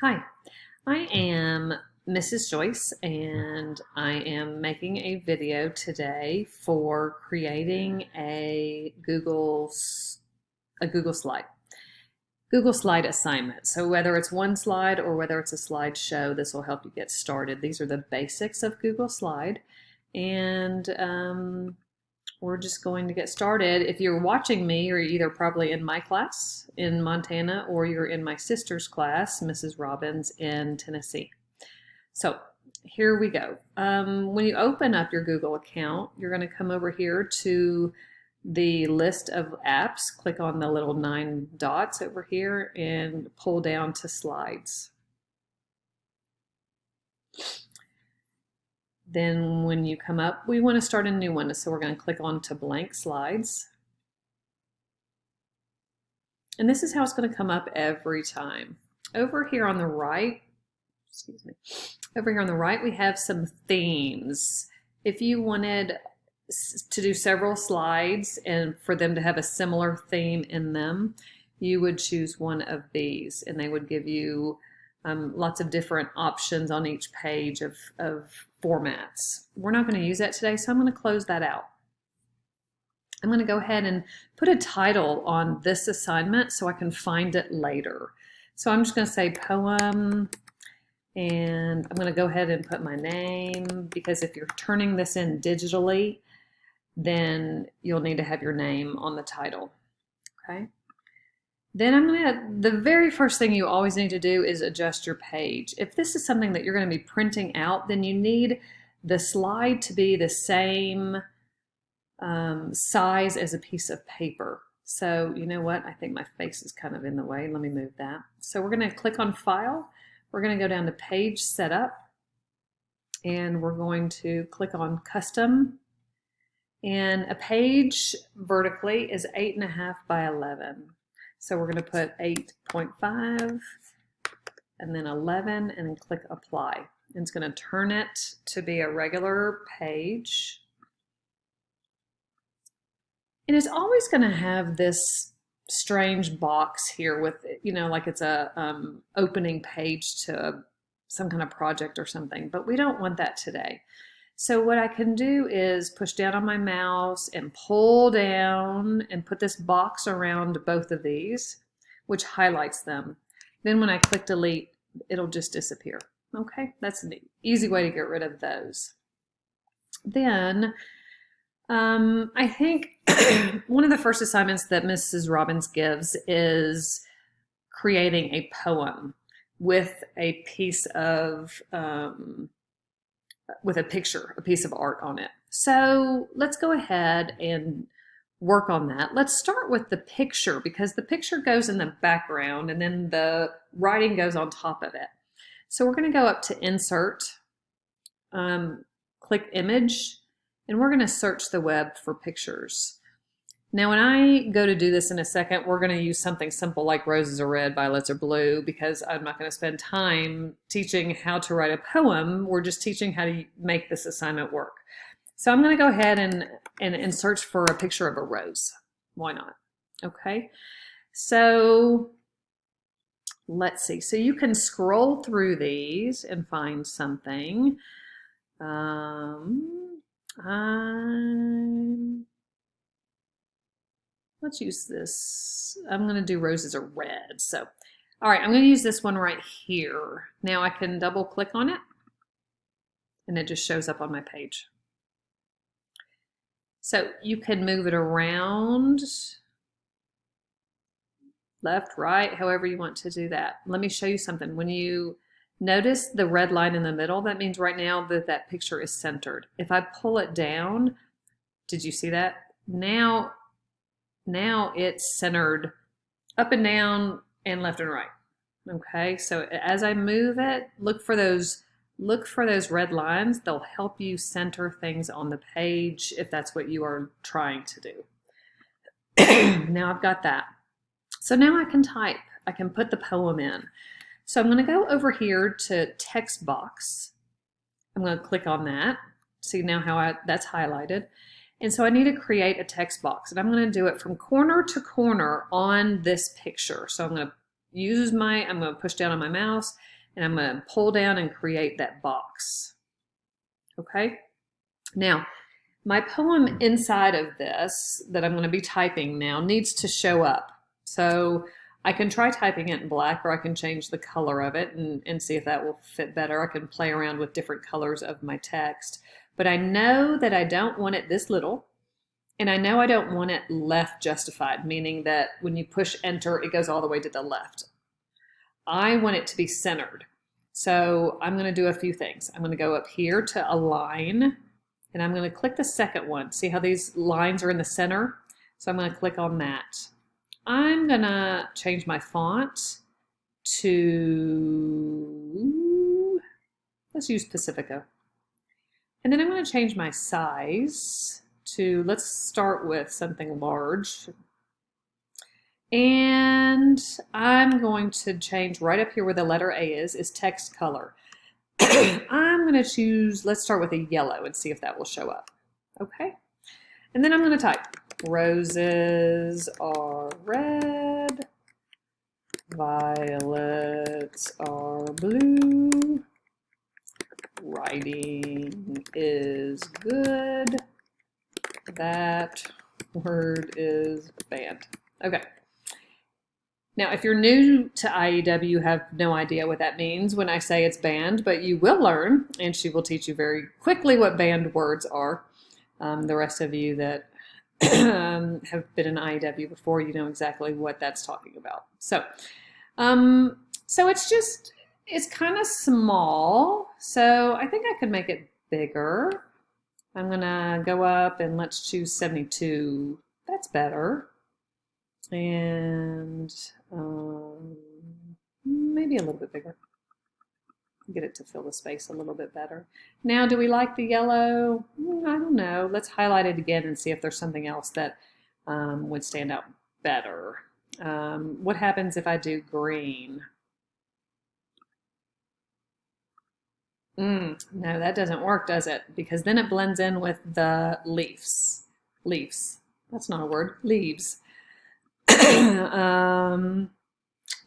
Hi, I am Mrs. Joyce and I am making a video today for creating a Google slide. Google slide assignment. So whether it's one slide or whether it's a slideshow, this will help you get started. These are the basics of Google Slide and we're just going to get started. If you're watching me, you're either probably in my class in Montana or you're in my sister's class, Mrs. Robbins, in Tennessee. So here we go. When you open up your Google account, you're going to come over here to the list of apps, click on the little 9 dots over here and pull down to slides. Then when you come up, we want to start a new one. So we're going to click on to blank slides. And this is how it's going to come up every time. Over here on the right, over here on the right, we have some themes. If you wanted to do several slides and for them to have a similar theme in them, you would choose one of these and they would give you lots of different options on each page of formats. We're not going to use that today, so I'm going to close that out. I'm going to go ahead and put a title on this assignment so I can find it later. So I'm just going to say poem, and I'm going to go ahead and put my name, because if you're turning this in digitally, then you'll need to have your name on the title. Okay. Then the very first thing you always need to do is adjust your page. If this is something that you're going to be printing out, then you need the slide to be the same size as a piece of paper. So you know what? I think my face is kind of in the way. Let me move that. So we're going to click on File. We're going to go down to Page Setup, and we're going to click on Custom. And a page vertically is 8.5 by 11. So we're going to put 8.5 and then 11 and then click Apply. And it's going to turn it to be a regular page. And it's always going to have this strange box here with, you know, like it's a opening page to some kind of project or something, but we don't want that today. So what I can do is push down on my mouse and pull down and put this box around both of these, which highlights them. Then when I click delete, it'll just disappear. Okay, that's an easy way to get rid of those. Then I think one of the first assignments that Mrs. Robbins gives is creating a poem with a piece of with a picture, a piece of art on it. So let's go ahead and work on that. Let's start with the picture, because the picture goes in the background and then the writing goes on top of it. So we're going to go up to Insert, click Image, and we're going to search the web for pictures. Now when I go to do this in a second, we're going to use something simple like Roses are red, violets are blue, because I'm not going to spend time teaching how to write a poem. We're just teaching how to make this assignment work. So I'm going to go ahead and search for a picture of a rose. Why not? Okay. So let's see. So you can scroll through these and find something. Let's use this. I'm going to do roses are red. So, all right, I'm going to use this one right here. Now I can double click on it and it just shows up on my page. So you can move it around, left, right, however you want to do that. Let me show you something. When you notice the red line in the middle, that means right now that picture is centered. If I pull it down, did you see that? Now it's centered up and down and left and right. Okay, so as I move it, look for those red lines. They'll help you center things on the page if that's what you are trying to do. Now I've got that. So now I can type. I can put the poem in. So I'm going to go over here to text box. I'm going to click on that. See now how that's highlighted. And so I need to create a text box, and I'm going to do it from corner to corner on this picture. So I'm going to, I'm going to push down on my mouse and I'm going to pull down and create that box. Okay. Now, my poem inside of this that I'm going to be typing now needs to show up. So I can try typing it in black, or I can change the color of it and see if that will fit better. I can play around with different colors of my text. But I know that I don't want it this little, and I know I don't want it left justified, meaning that when you push enter, it goes all the way to the left. I want it to be centered. So I'm going to do a few things. I'm going to go up here to align, and I'm going to click the second one. See how these lines are in the center? So I'm going to click on that. I'm going to change my font to, let's use Pacifica. And then I'm going to change my size to, let's start with something large. And I'm going to change right up here where the letter A is text color. I'm going to choose, let's start with a yellow and see if that will show up. Okay. And then I'm going to type, roses are red, violets are blue, writing is good, that word is banned. Okay. Now, if you're new to IEW, you have no idea what that means when I say it's banned, but you will learn, and she will teach you very quickly what banned words are. The rest of you that have been in IEW before, you know exactly what that's talking about. So it's kind of small, so I think I could make it bigger. I'm gonna go up and let's choose 72. That's better. And maybe a little bit bigger. Get it to fill the space a little bit better. Now, do we like the yellow? I don't know. Let's highlight it again and see if there's something else that would stand out better. What happens if I do green? No, that doesn't work, does it? Because then it blends in with the leaves. Leaves. That's not a word. Leaves.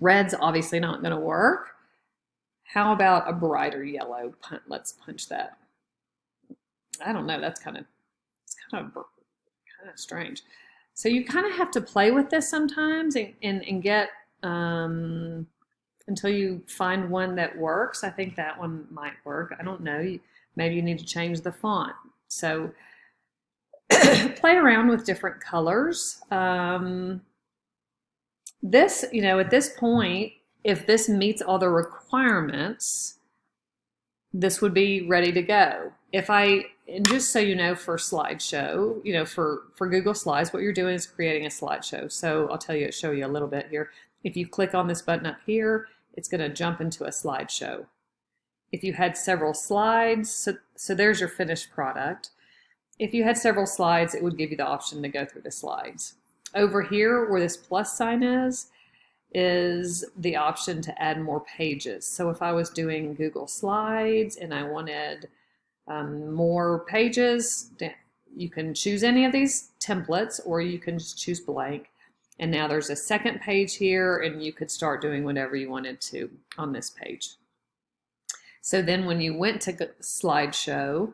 Red's obviously not going to work. How about a brighter yellow? Let's punch that. I don't know. That's kind of strange. So you kind of have to play with this sometimes and get until you find one that works. I think that one might work. I don't know. Maybe you need to change the font. So play around with different colors. This, at this point, if this meets all the requirements, this would be ready to go. And just so you know, for slideshow, for Google Slides, what you're doing is creating a slideshow. So I'll show you a little bit here. If you click on this button up here, it's going to jump into a slideshow. If you had several slides, so there's your finished product. If you had several slides, it would give you the option to go through the slides. Over here, where this plus sign is the option to add more pages. So if I was doing Google Slides and I wanted more pages, you can choose any of these templates, or you can just choose blank. And now there's a second page here, and you could start doing whatever you wanted to on this page. So then when you went to slideshow,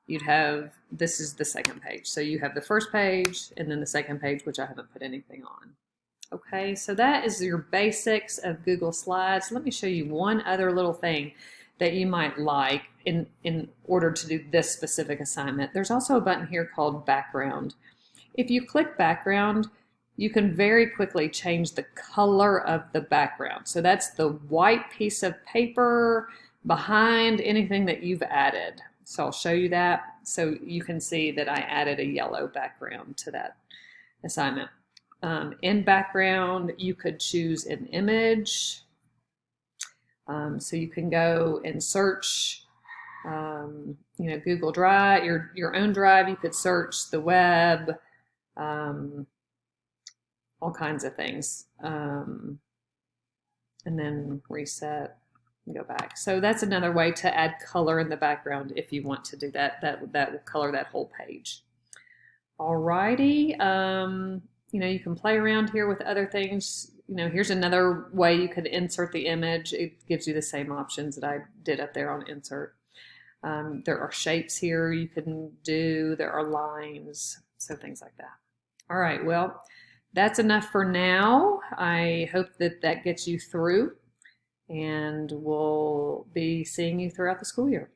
you'd have, this is the second page. So you have the first page and then the second page, which I haven't put anything on. Okay, so that is your basics of Google Slides. Let me show you one other little thing that you might like in order to do this specific assignment. There's also a button here called background. If you click background, you can very quickly change the color of the background. So that's the white piece of paper behind anything that you've added. So I'll show you that. So you can see that I added a yellow background to that assignment. In background, you could choose an image. So you can go and search, Google Drive, your own drive. You could search the web, all kinds of things, and then reset and go back. So that's another way to add color in the background if you want to do that. That will color that whole page. Alrighty. You can play around here with other things. here's another way you could insert the image. It gives you the same options that I did up there on insert. There are shapes here you can do. There are lines, so things like that. All right, well, that's enough for now. I hope that that gets you through, and we'll be seeing you throughout the school year.